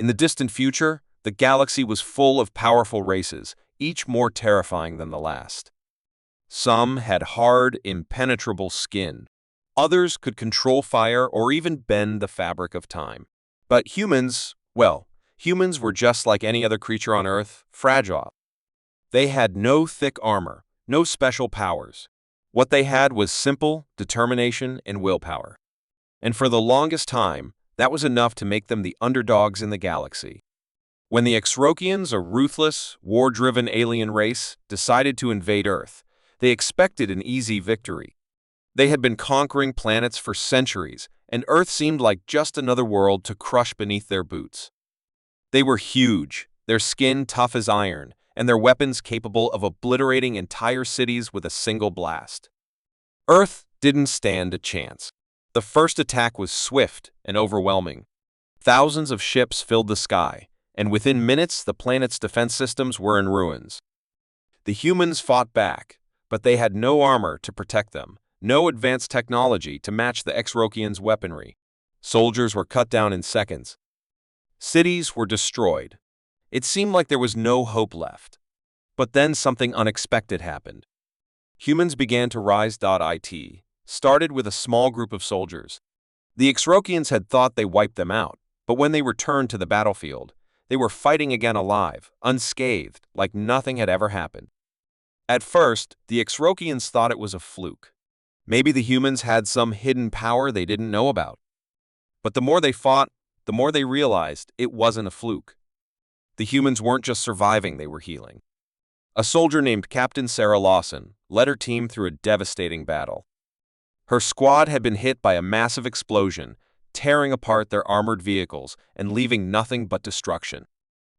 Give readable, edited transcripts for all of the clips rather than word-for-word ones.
In the distant future, the galaxy was full of powerful races, each more terrifying than the last. Some had hard, impenetrable skin. Others could control fire or even bend the fabric of time. But humans, well, humans were just like any other creature on Earth, fragile. They had no thick armor, no special powers. What they had was simple determination and willpower. And for the longest time, that was enough to make them the underdogs in the galaxy. When the Exrokians, a ruthless, war-driven alien race, decided to invade Earth, they expected an easy victory. They had been conquering planets for centuries, and Earth seemed like just another world to crush beneath their boots. They were huge, their skin tough as iron, and their weapons capable of obliterating entire cities with a single blast. Earth didn't stand a chance. The first attack was swift and overwhelming. Thousands of ships filled the sky, and within minutes the planet's defense systems were in ruins. The humans fought back, but they had no armor to protect them, no advanced technology to match the Exrokians' weaponry. Soldiers were cut down in seconds. Cities were destroyed. It seemed like there was no hope left. But then something unexpected happened. Humans began to rise. It started with a small group of soldiers. The Exrokians had thought they wiped them out, but when they returned to the battlefield, they were fighting again alive, unscathed, like nothing had ever happened. At first, the Exrokians thought it was a fluke. Maybe the humans had some hidden power they didn't know about. But the more they fought, the more they realized it wasn't a fluke. The humans weren't just surviving, they were healing. A soldier named Captain Sarah Lawson led her team through a devastating battle. Her squad had been hit by a massive explosion, tearing apart their armored vehicles and leaving nothing but destruction.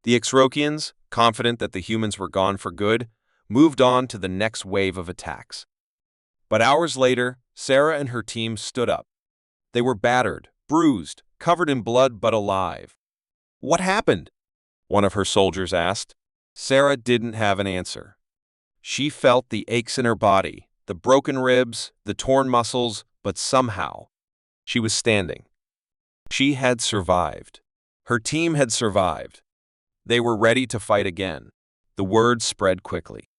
The Exrokians, confident that the humans were gone for good, moved on to the next wave of attacks. But hours later, Sarah and her team stood up. They were battered, bruised, covered in blood, but alive. "What happened?" one of her soldiers asked. Sarah didn't have an answer. She felt the aches in her body, the broken ribs, the torn muscles, but somehow, she was standing. She had survived. Her team had survived. They were ready to fight again. The word spread quickly.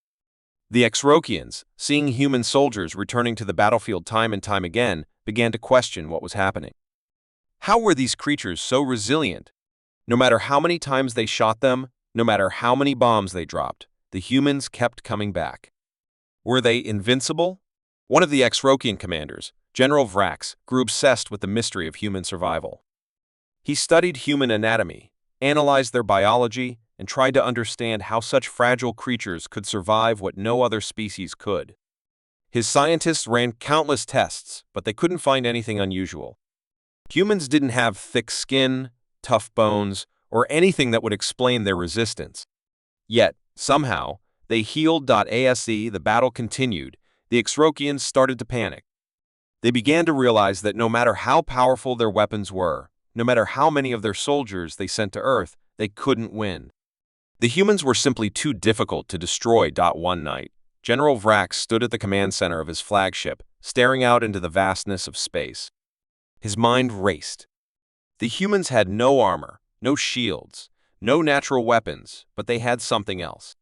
The Exrokians, seeing human soldiers returning to the battlefield time and time again, began to question what was happening. How were these creatures so resilient? No matter how many times they shot them, no matter how many bombs they dropped, the humans kept coming back. Were they invincible? One of the Exrokian commanders, General Vrax, grew obsessed with the mystery of human survival. He studied human anatomy, analyzed their biology, and tried to understand how such fragile creatures could survive what no other species could. His scientists ran countless tests, but they couldn't find anything unusual. Humans didn't have thick skin, tough bones, or anything that would explain their resistance. Yet, somehow, they healed. As the battle continued, the Exrokians started to panic. They began to realize that no matter how powerful their weapons were, no matter how many of their soldiers they sent to Earth, they couldn't win. The humans were simply too difficult to destroy. One night, General Vrax stood at the command center of his flagship, staring out into the vastness of space. His mind raced. The humans had no armor, no shields, no natural weapons, but they had something else.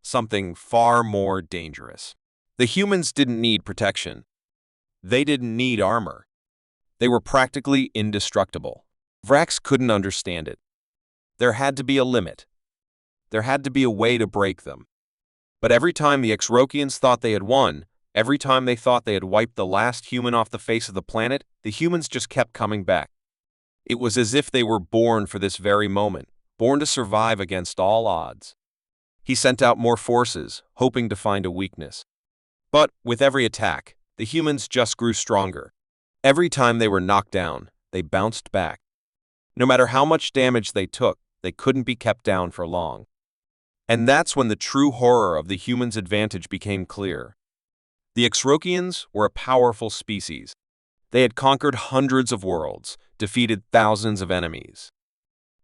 Something far more dangerous. The humans didn't need protection. They didn't need armor. They were practically indestructible. Vrax couldn't understand it. There had to be a limit. There had to be a way to break them. But every time the Exrokians thought they had won, every time they thought they had wiped the last human off the face of the planet, the humans just kept coming back. It was as if they were born for this very moment, born to survive against all odds. He sent out more forces, hoping to find a weakness. But with every attack, the humans just grew stronger. Every time they were knocked down, they bounced back. No matter how much damage they took, they couldn't be kept down for long. And that's when the true horror of the humans' advantage became clear. The Exrokians were a powerful species. They had conquered hundreds of worlds, defeated thousands of enemies.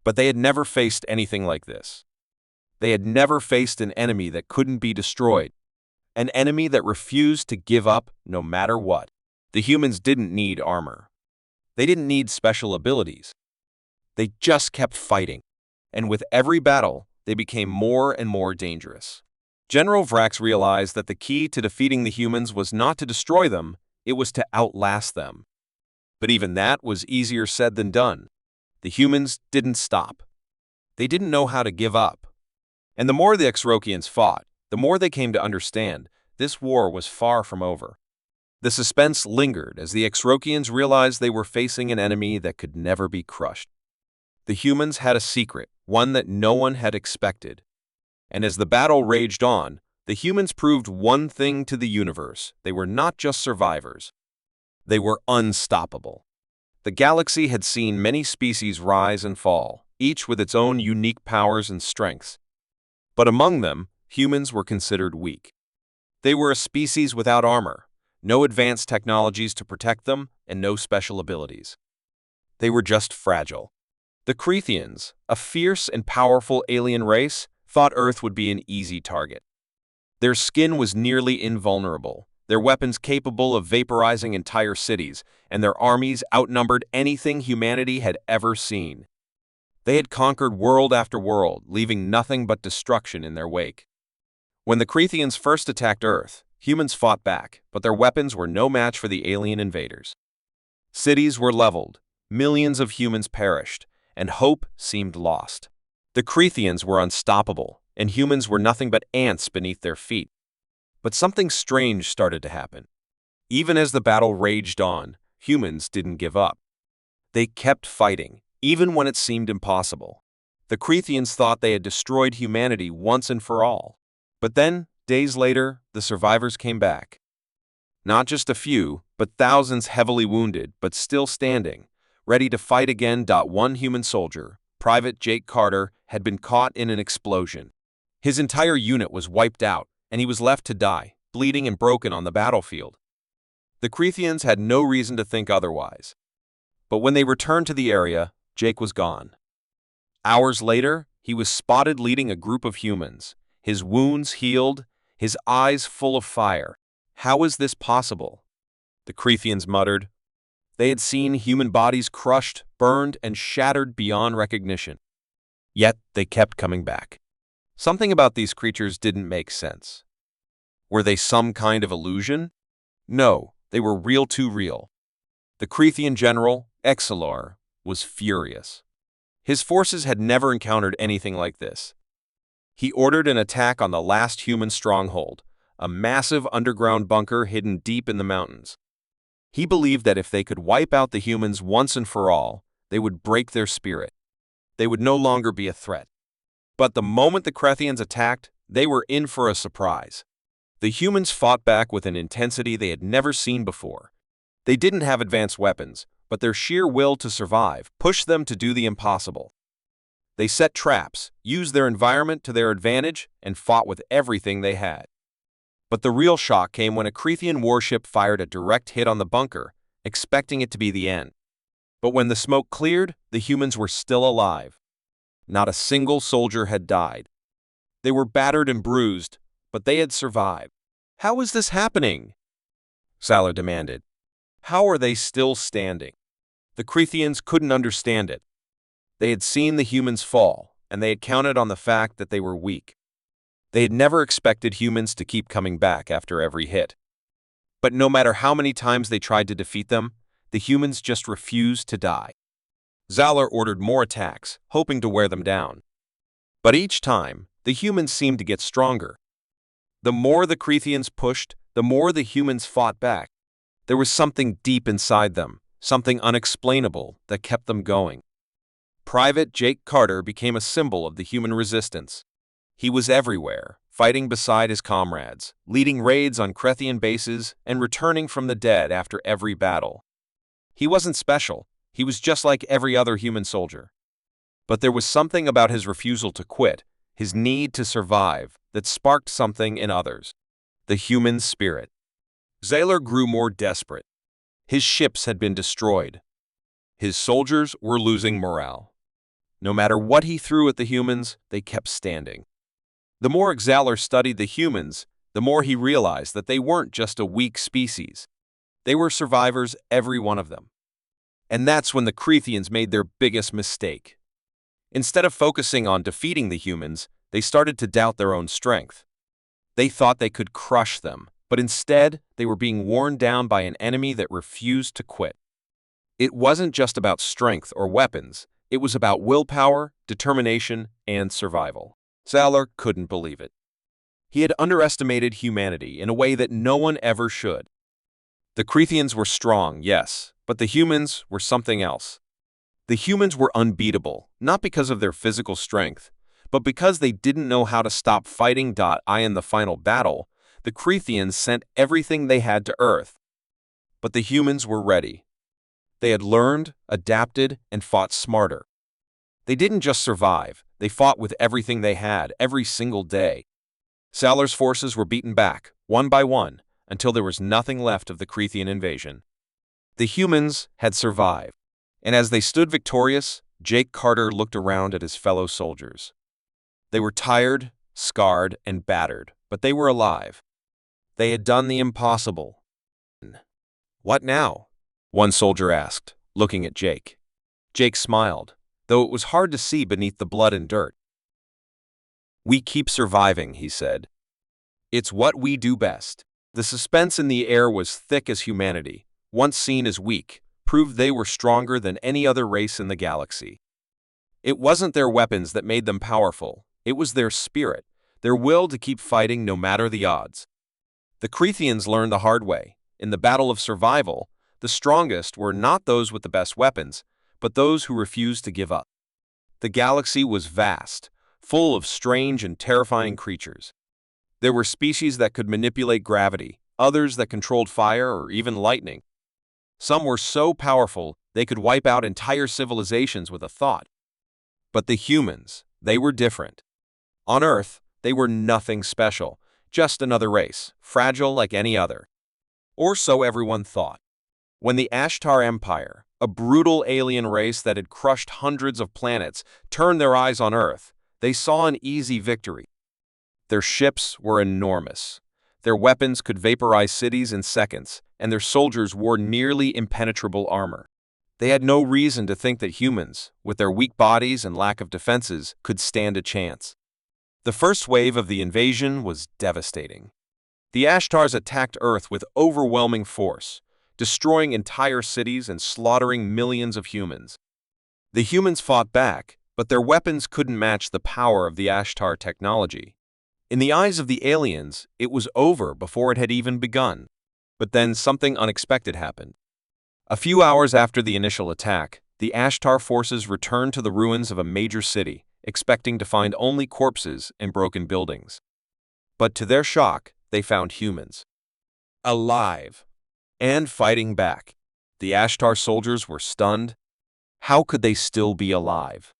But they had never faced anything like this. They had never faced an enemy that couldn't be destroyed, an enemy that refused to give up no matter what. The humans didn't need armor. They didn't need special abilities. They just kept fighting. and with every battle, they became more and more dangerous. General Vrax realized that the key to defeating the humans was not to destroy them, it was to outlast them. But even that was easier said than done. The humans didn't stop. They didn't know how to give up. And the more the Exrokians fought, the more they came to understand this war was far from over. The suspense lingered as the Exrokians realized they were facing an enemy that could never be crushed. The humans had a secret, one that no one had expected. And as the battle raged on, the humans proved one thing to the universe: they were not just survivors. They were unstoppable. The galaxy had seen many species rise and fall, each with its own unique powers and strengths. But among them, humans were considered weak. They were a species without armor, no advanced technologies to protect them, and no special abilities. They were just fragile. The Creathians, a fierce and powerful alien race, thought Earth would be an easy target. Their skin was nearly invulnerable, their weapons capable of vaporizing entire cities, and their armies outnumbered anything humanity had ever seen. They had conquered world after world, leaving nothing but destruction in their wake. When the Creathians first attacked Earth, humans fought back, but their weapons were no match for the alien invaders. Cities were leveled, millions of humans perished, and hope seemed lost. The Creathians were unstoppable, and humans were nothing but ants beneath their feet. But something strange started to happen. Even as the battle raged on, humans didn't give up. They kept fighting, even when it seemed impossible. The Creathians thought they had destroyed humanity once and for all. But then, days later, the survivors came back. Not just a few, but thousands heavily wounded, but still standing, ready to fight again. One human soldier, Private Jake Carter, had been caught in an explosion. His entire unit was wiped out, and he was left to die, bleeding and broken on the battlefield. The Creathians had no reason to think otherwise. But when they returned to the area, Jake was gone. Hours later, he was spotted leading a group of humans, his wounds healed, his eyes full of fire. How is this possible? The Creathians muttered. They had seen human bodies crushed, burned, and shattered beyond recognition. Yet they kept coming back. Something about these creatures didn't make sense. Were they some kind of illusion? No, they were real too real. The Creathian general, Exilor, was furious. His forces had never encountered anything like this. He ordered an attack on the last human stronghold, a massive underground bunker hidden deep in the mountains. He believed that if they could wipe out the humans once and for all, they would break their spirit. They would no longer be a threat. But the moment the Creathians attacked, they were in for a surprise. The humans fought back with an intensity they had never seen before. They didn't have advanced weapons, but their sheer will to survive pushed them to do the impossible. They set traps, used their environment to their advantage, and fought with everything they had. But the real shock came when a Creathian warship fired a direct hit on the bunker, expecting it to be the end. But when the smoke cleared, the humans were still alive. Not a single soldier had died. They were battered and bruised, but they had survived. How is this happening? Salar demanded. How are they still standing? The Creathians couldn't understand it. They had seen the humans fall, and they had counted on the fact that they were weak. They had never expected humans to keep coming back after every hit. But no matter how many times they tried to defeat them, the humans just refused to die. Zalar ordered more attacks, hoping to wear them down. But each time, the humans seemed to get stronger. The more the Creathians pushed, the more the humans fought back. There was something deep inside them, something unexplainable that kept them going. Private Jake Carter became a symbol of the human resistance. He was everywhere, fighting beside his comrades, leading raids on Creathian bases, and returning from the dead after every battle. He wasn't special. He was just like every other human soldier. But there was something about his refusal to quit, his need to survive, that sparked something in others. The human spirit. Zalar grew more desperate. His ships had been destroyed. His soldiers were losing morale. No matter what he threw at the humans, they kept standing. The more Zalar studied the humans, the more he realized that they weren't just a weak species. They were survivors, every one of them. And that's when the Creathians made their biggest mistake. Instead of focusing on defeating the humans, they started to doubt their own strength. They thought they could crush them, but instead, they were being worn down by an enemy that refused to quit. It wasn't just about strength or weapons, it was about willpower, determination, and survival. Salar couldn't believe it. He had underestimated humanity in a way that no one ever should. The Creathians were strong, yes, but the humans were something else. The humans were unbeatable, not because of their physical strength, but because they didn't know how to stop fighting. In the final battle, the Creathians sent everything they had to Earth. But the humans were ready. They had learned, adapted, and fought smarter. They didn't just survive, they fought with everything they had, every single day. Salar's forces were beaten back, one by one, until there was nothing left of the Creathian invasion. The humans had survived, and as they stood victorious, Jake Carter looked around at his fellow soldiers. They were tired, scarred, and battered, but they were alive. They had done the impossible. "What now?" one soldier asked, looking at Jake. Jake smiled, though it was hard to see beneath the blood and dirt. "We keep surviving," he said. "It's what we do best." The suspense in the air was thick as humanity, once seen as weak, proved they were stronger than any other race in the galaxy. It wasn't their weapons that made them powerful, it was their spirit, their will to keep fighting no matter the odds. The Creathians learned the hard way. In the battle of survival, the strongest were not those with the best weapons, but those who refused to give up. The galaxy was vast, full of strange and terrifying creatures. There were species that could manipulate gravity, others that controlled fire or even lightning. Some were so powerful they could wipe out entire civilizations with a thought. But the humans, they were different. On Earth, they were nothing special, just another race, fragile like any other. Or so everyone thought. When the Ashtar Empire, a brutal alien race that had crushed hundreds of planets, turned their eyes on Earth, they saw an easy victory. Their ships were enormous. Their weapons could vaporize cities in seconds, and their soldiers wore nearly impenetrable armor. They had no reason to think that humans, with their weak bodies and lack of defenses, could stand a chance. The first wave of the invasion was devastating. The Ashtars attacked Earth with overwhelming force, destroying entire cities and slaughtering millions of humans. The humans fought back, but their weapons couldn't match the power of the Ashtar technology. In the eyes of the aliens, it was over before it had even begun. But then something unexpected happened. A few hours after the initial attack, the Ashtar forces returned to the ruins of a major city, expecting to find only corpses and broken buildings. But to their shock, they found humans. Alive. And fighting back. The Ashtar soldiers were stunned. How could they still be alive?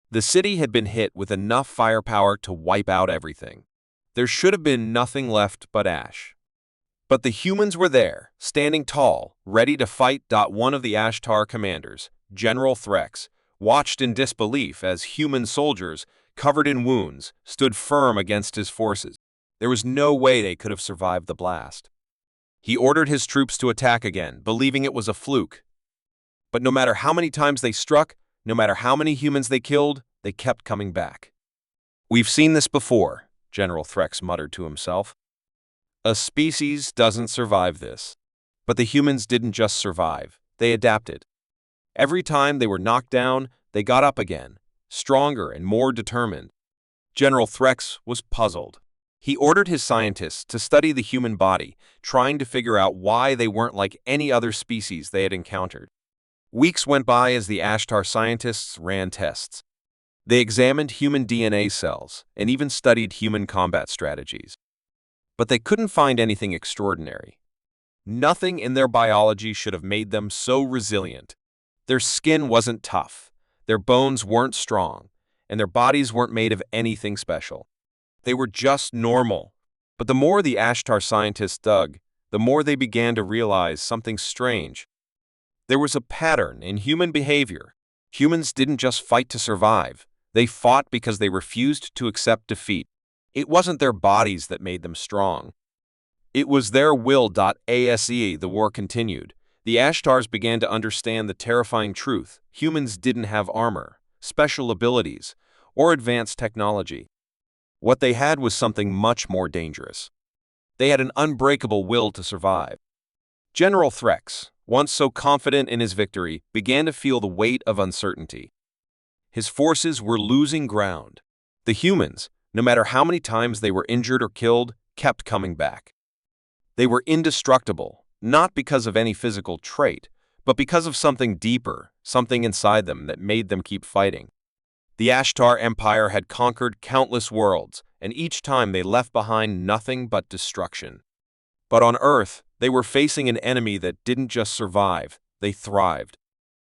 The city had been hit with enough firepower to wipe out everything. There should have been nothing left but ash. But the humans were there, standing tall, ready to fight. One of the Ashtar commanders, General Threx, watched in disbelief as human soldiers, covered in wounds, stood firm against his forces. There was no way they could have survived the blast. He ordered his troops to attack again, believing it was a fluke. But no matter how many times they struck, no matter how many humans they killed, they kept coming back. "We've seen this before," General Threx muttered to himself. "A species doesn't survive this." But the humans didn't just survive, they adapted. Every time they were knocked down, they got up again, stronger and more determined. General Threx was puzzled. He ordered his scientists to study the human body, trying to figure out why they weren't like any other species they had encountered. Weeks went by as the Ashtar scientists ran tests. They examined human DNA cells and even studied human combat strategies. But they couldn't find anything extraordinary. Nothing in their biology should have made them so resilient. Their skin wasn't tough, their bones weren't strong, and their bodies weren't made of anything special. They were just normal. But the more the Ashtar scientists dug, the more they began to realize something strange. There was a pattern in human behavior. Humans didn't just fight to survive. They fought because they refused to accept defeat. It wasn't their bodies that made them strong. It was their will. As the war continued, the Ashtars began to understand the terrifying truth. Humans didn't have armor, special abilities, or advanced technology. What they had was something much more dangerous. They had an unbreakable will to survive. General Threx, once so confident in his victory, began to feel the weight of uncertainty. His forces were losing ground. The humans, no matter how many times they were injured or killed, kept coming back. They were indestructible, not because of any physical trait, but because of something deeper, something inside them that made them keep fighting. The Ashtar Empire had conquered countless worlds, and each time they left behind nothing but destruction. But on Earth, they were facing an enemy that didn't just survive, they thrived.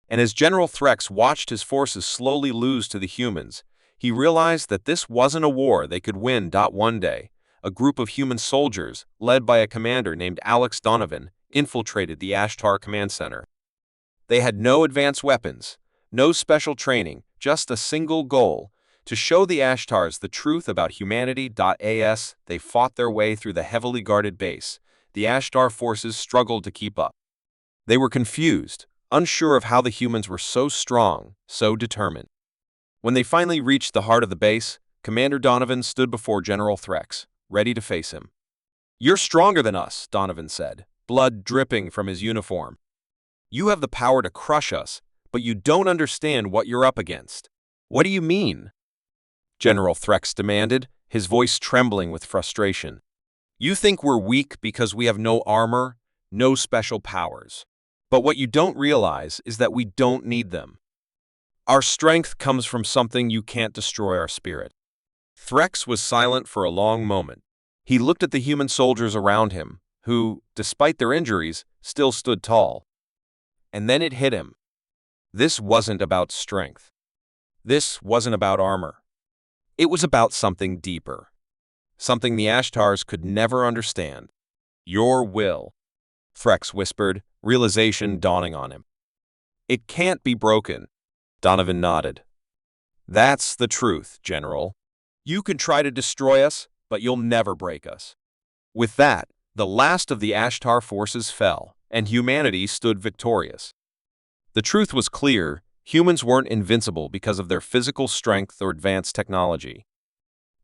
And as General Threx watched his forces slowly lose to the humans, he realized that this wasn't a war they could win. One day, a group of human soldiers, led by a commander named Alex Donovan, infiltrated the Ashtar Command Center. They had no advanced weapons, no special training, just a single goal: to show the Ashtars the truth about humanity. As they fought their way through the heavily guarded base, the Ashtar forces struggled to keep up. They were confused, unsure of how the humans were so strong, so determined. When they finally reached the heart of the base, Commander Donovan stood before General Threx, ready to face him. "You're stronger than us," Donovan said, blood dripping from his uniform. "You have the power to crush us, but you don't understand what you're up against." "What do you mean?" General Threx demanded, his voice trembling with frustration. "You think we're weak because we have no armor, no special powers. But what you don't realize is that we don't need them. Our strength comes from something you can't destroy: our spirit." Threx was silent for a long moment. He looked at the human soldiers around him, who, despite their injuries, still stood tall. And then it hit him. This wasn't about strength. This wasn't about armor. It was about something deeper. Something the Ashtars could never understand. "Your will," Threx whispered, realization dawning on him. "It can't be broken." Donovan nodded. "That's the truth, General. You can try to destroy us, but you'll never break us." With that, the last of the Ashtar forces fell, and humanity stood victorious. The truth was clear: humans weren't invincible because of their physical strength or advanced technology.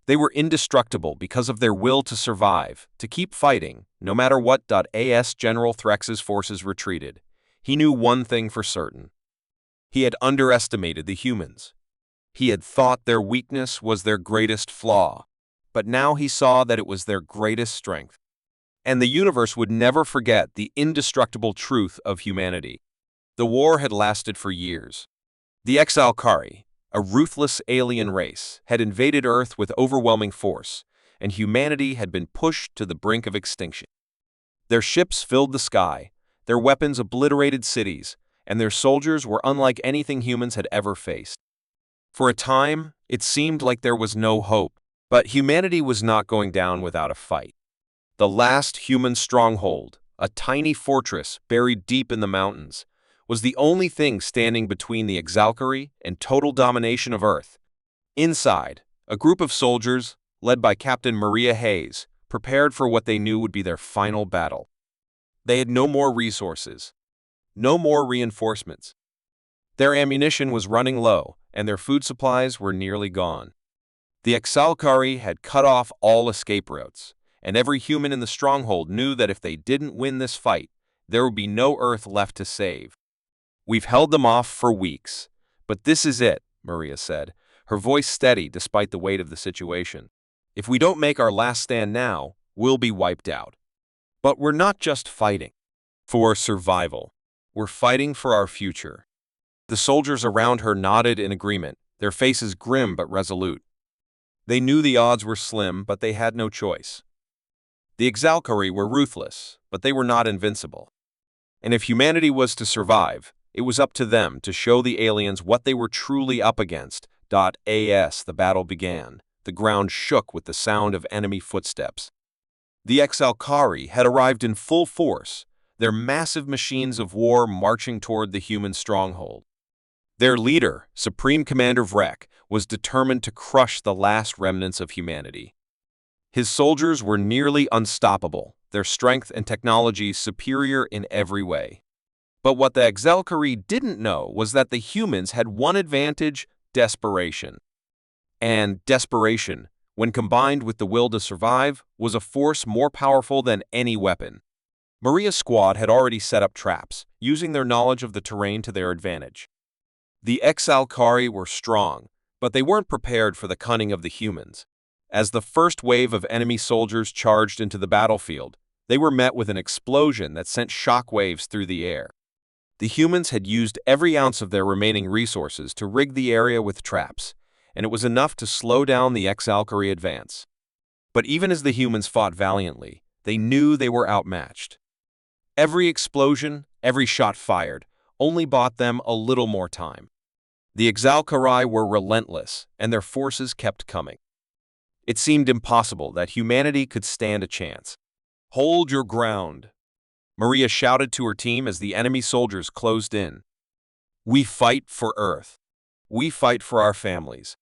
They were indestructible because of their will to survive, to keep fighting, no matter what. As General Threx's forces retreated, he knew one thing for certain. He had underestimated the humans. He had thought their weakness was their greatest flaw, but now he saw that it was their greatest strength. And the universe would never forget the indestructible truth of humanity. The war had lasted for years. The Exalkari, a ruthless alien race, had invaded Earth with overwhelming force, and humanity had been pushed to the brink of extinction. Their ships filled the sky, their weapons obliterated cities, and their soldiers were unlike anything humans had ever faced. For a time, it seemed like there was no hope, but humanity was not going down without a fight. The last human stronghold, a tiny fortress buried deep in the mountains, was the only thing standing between the Exalkari and total domination of Earth. Inside, a group of soldiers, led by Captain Maria Hayes, prepared for what they knew would be their final battle. They had no more resources, no more reinforcements. Their ammunition was running low, and their food supplies were nearly gone. The Exalkari had cut off all escape routes, and every human in the stronghold knew that if they didn't win this fight, there would be no Earth left to save. "We've held them off for weeks, but this is it," Maria said, her voice steady despite the weight of the situation. "If we don't make our last stand now, we'll be wiped out. But we're not just fighting for survival. We're fighting for our future." The soldiers around her nodded in agreement, their faces grim but resolute. They knew the odds were slim, but they had no choice. The Exalkari were ruthless, but they were not invincible. And if humanity was to survive, it was up to them to show the aliens what they were truly up against. As the battle began, the ground shook with the sound of enemy footsteps. The Exalkari had arrived in full force, their massive machines of war marching toward the human stronghold. Their leader, Supreme Commander Vrek, was determined to crush the last remnants of humanity. His soldiers were nearly unstoppable, their strength and technology superior in every way. But what the Exalkari didn't know was that the humans had one advantage desperation. And desperation, when combined with the will to survive, was a force more powerful than any weapon. Maria's squad had already set up traps, using their knowledge of the terrain to their advantage. The Exalcari were strong, but they weren't prepared for the cunning of the humans. As the first wave of enemy soldiers charged into the battlefield, they were met with an explosion that sent shockwaves through the air. The humans had used every ounce of their remaining resources to rig the area with traps, and it was enough to slow down the Exalcari advance. But even as the humans fought valiantly, they knew they were outmatched. Every explosion, every shot fired, only bought them a little more time. The Exalcari were relentless, and their forces kept coming. It seemed impossible that humanity could stand a chance. "Hold your ground," Maria shouted to her team as the enemy soldiers closed in. "We fight for Earth. We fight for our families."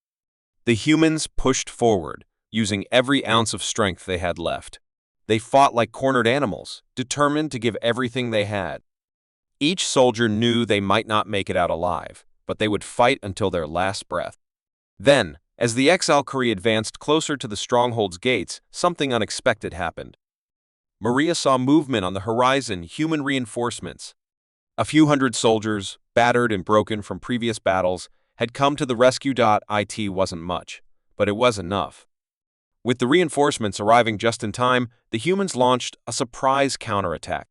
The humans pushed forward, using every ounce of strength they had left. They fought like cornered animals, determined to give everything they had. Each soldier knew they might not make it out alive, but they would fight until their last breath. Then, as the Exalcari advanced closer to the stronghold's gates, something unexpected happened. Maria saw movement on the horizon, human reinforcements. A few hundred soldiers, battered and broken from previous battles, had come to the rescue. It wasn't much, but it was enough. With the reinforcements arriving just in time, the humans launched a surprise counterattack.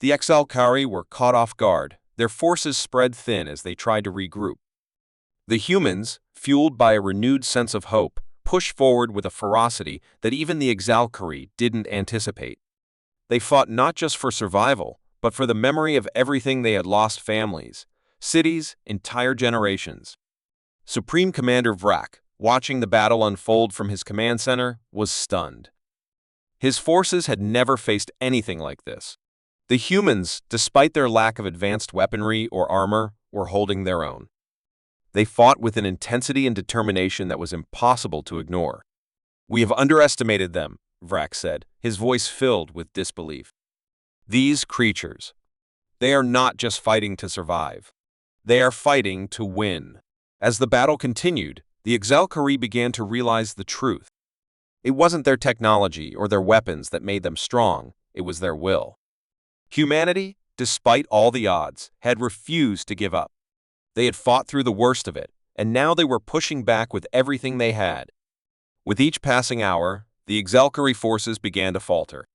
The Exalcari were caught off guard, their forces spread thin as they tried to regroup. The humans, fueled by a renewed sense of hope, pushed forward with a ferocity that even the Exalcari didn't anticipate. They fought not just for survival, but for the memory of everything they had lost: families, cities, entire generations. Supreme Commander Vrak, watching the battle unfold from his command center, was stunned. His forces had never faced anything like this. The humans, despite their lack of advanced weaponry or armor, were holding their own. They fought with an intensity and determination that was impossible to ignore. "We have underestimated them," Vrak said, his voice filled with disbelief. "These creatures, they are not just fighting to survive. They are fighting to win." As the battle continued, the Exalcari began to realize the truth. It wasn't their technology or their weapons that made them strong, it was their will. Humanity, despite all the odds, had refused to give up. They had fought through the worst of it, and now they were pushing back with everything they had. With each passing hour, the Exalcari forces began to falter.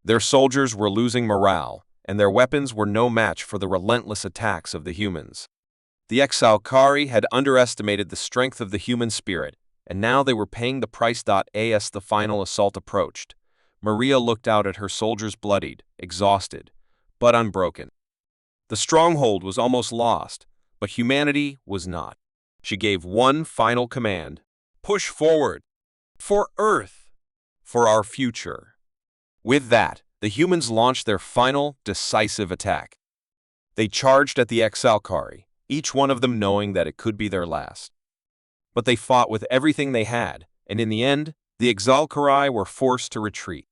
Their soldiers were losing morale, and their weapons were no match for the relentless attacks of the humans. The Exalcari had underestimated the strength of the human spirit, and now they were paying the price. As the final assault approached, Maria looked out at her soldiers, bloodied, exhausted, but unbroken. The stronghold was almost lost, but humanity was not. She gave one final command: "Push forward! For Earth! For our future!" With that, the humans launched their final, decisive attack. They charged at the Exalcari, each one of them knowing that it could be their last. But they fought with everything they had, and in the end, the Exalcari were forced to retreat.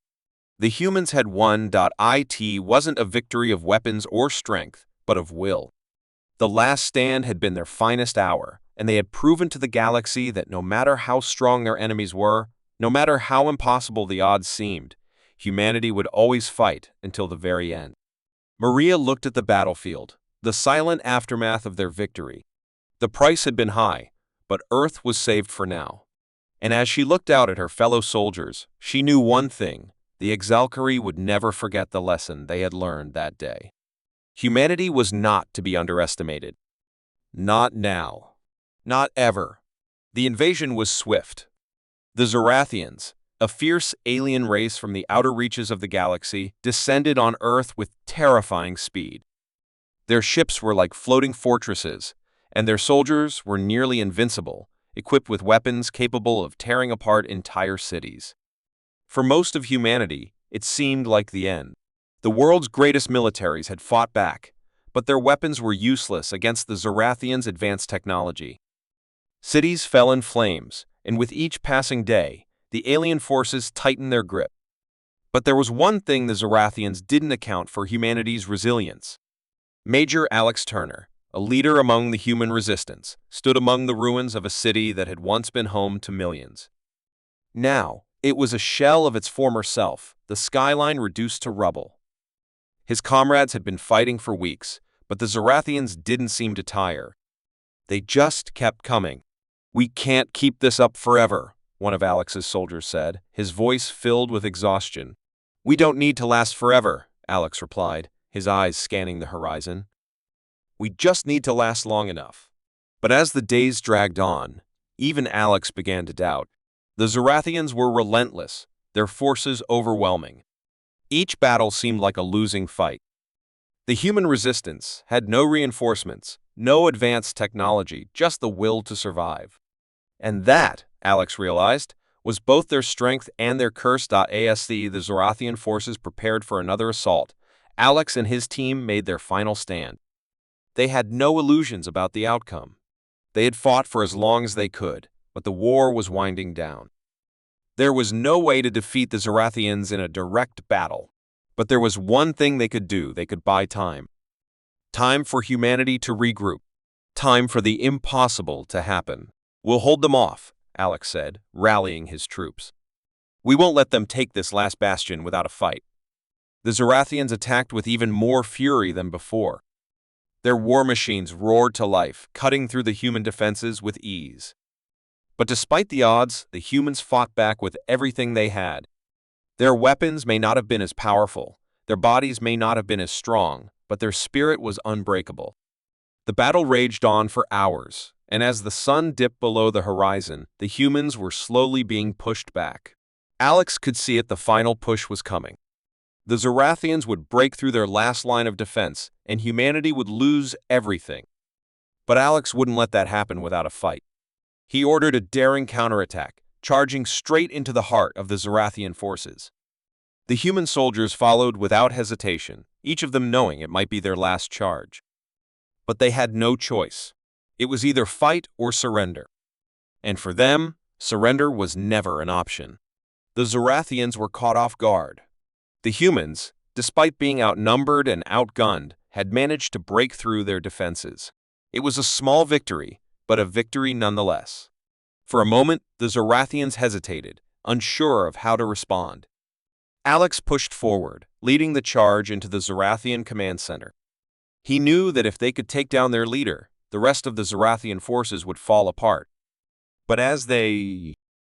The humans had won. It wasn't a victory of weapons or strength, but of will. The last stand had been their finest hour, and they had proven to the galaxy that no matter how strong their enemies were, no matter how impossible the odds seemed, humanity would always fight until the very end. Maria looked at the battlefield, the silent aftermath of their victory. The price had been high, but Earth was saved for now. And as she looked out at her fellow soldiers, she knew one thing: the Exalcari would never forget the lesson they had learned that day. Humanity was not to be underestimated. Not now. Not ever. The invasion was swift. The Zorathians, a fierce alien race from the outer reaches of the galaxy, descended on Earth with terrifying speed. Their ships were like floating fortresses, and their soldiers were nearly invincible, equipped with weapons capable of tearing apart entire cities. For most of humanity, it seemed like the end. The world's greatest militaries had fought back, but their weapons were useless against the Zorathians' advanced technology. Cities fell in flames, and with each passing day, the alien forces tightened their grip. But there was one thing the Zorathians didn't account for: humanity's resilience. Major Alex Turner, a leader among the human resistance, stood among the ruins of a city that had once been home to millions. Now, it was a shell of its former self, the skyline reduced to rubble. His comrades had been fighting for weeks, but the Zorathians didn't seem to tire. They just kept coming. "We can't keep this up forever," one of Alex's soldiers said, his voice filled with exhaustion. "We don't need to last forever," Alex replied, his eyes scanning the horizon. "We just need to last long enough." But as the days dragged on, even Alex began to doubt. The Zorathians were relentless, their forces overwhelming. Each battle seemed like a losing fight. The human resistance had no reinforcements, no advanced technology, just the will to survive. And that, Alex realized, was both their strength and their curse. As the Zorathian forces prepared for another assault, Alex and his team made their final stand. They had no illusions about the outcome. They had fought for as long as they could, but the war was winding down. There was no way to defeat the Zorathians in a direct battle. But there was one thing they could do. They could buy time. Time for humanity to regroup. Time for the impossible to happen. "We'll hold them off," Alex said, rallying his troops. "We won't let them take this last bastion without a fight." The Zorathians attacked with even more fury than before. Their war machines roared to life, cutting through the human defenses with ease. But despite the odds, the humans fought back with everything they had. Their weapons may not have been as powerful, their bodies may not have been as strong, but their spirit was unbreakable. The battle raged on for hours, and as the sun dipped below the horizon, the humans were slowly being pushed back. Alex could see it, the final push was coming. The Zorathians would break through their last line of defense, and humanity would lose everything. But Alex wouldn't let that happen without a fight. He ordered a daring counterattack, charging straight into the heart of the Zorathian forces. The human soldiers followed without hesitation, each of them knowing it might be their last charge. But they had no choice. It was either fight or surrender. And for them, surrender was never an option. The Zorathians were caught off guard. The humans, despite being outnumbered and outgunned, had managed to break through their defenses. It was a small victory, but a victory nonetheless. For a moment, the Zorathians hesitated, unsure of how to respond. Alex pushed forward, leading the charge into the Zorathian command center. He knew that if they could take down their leader, the rest of the Zorathian forces would fall apart. But as they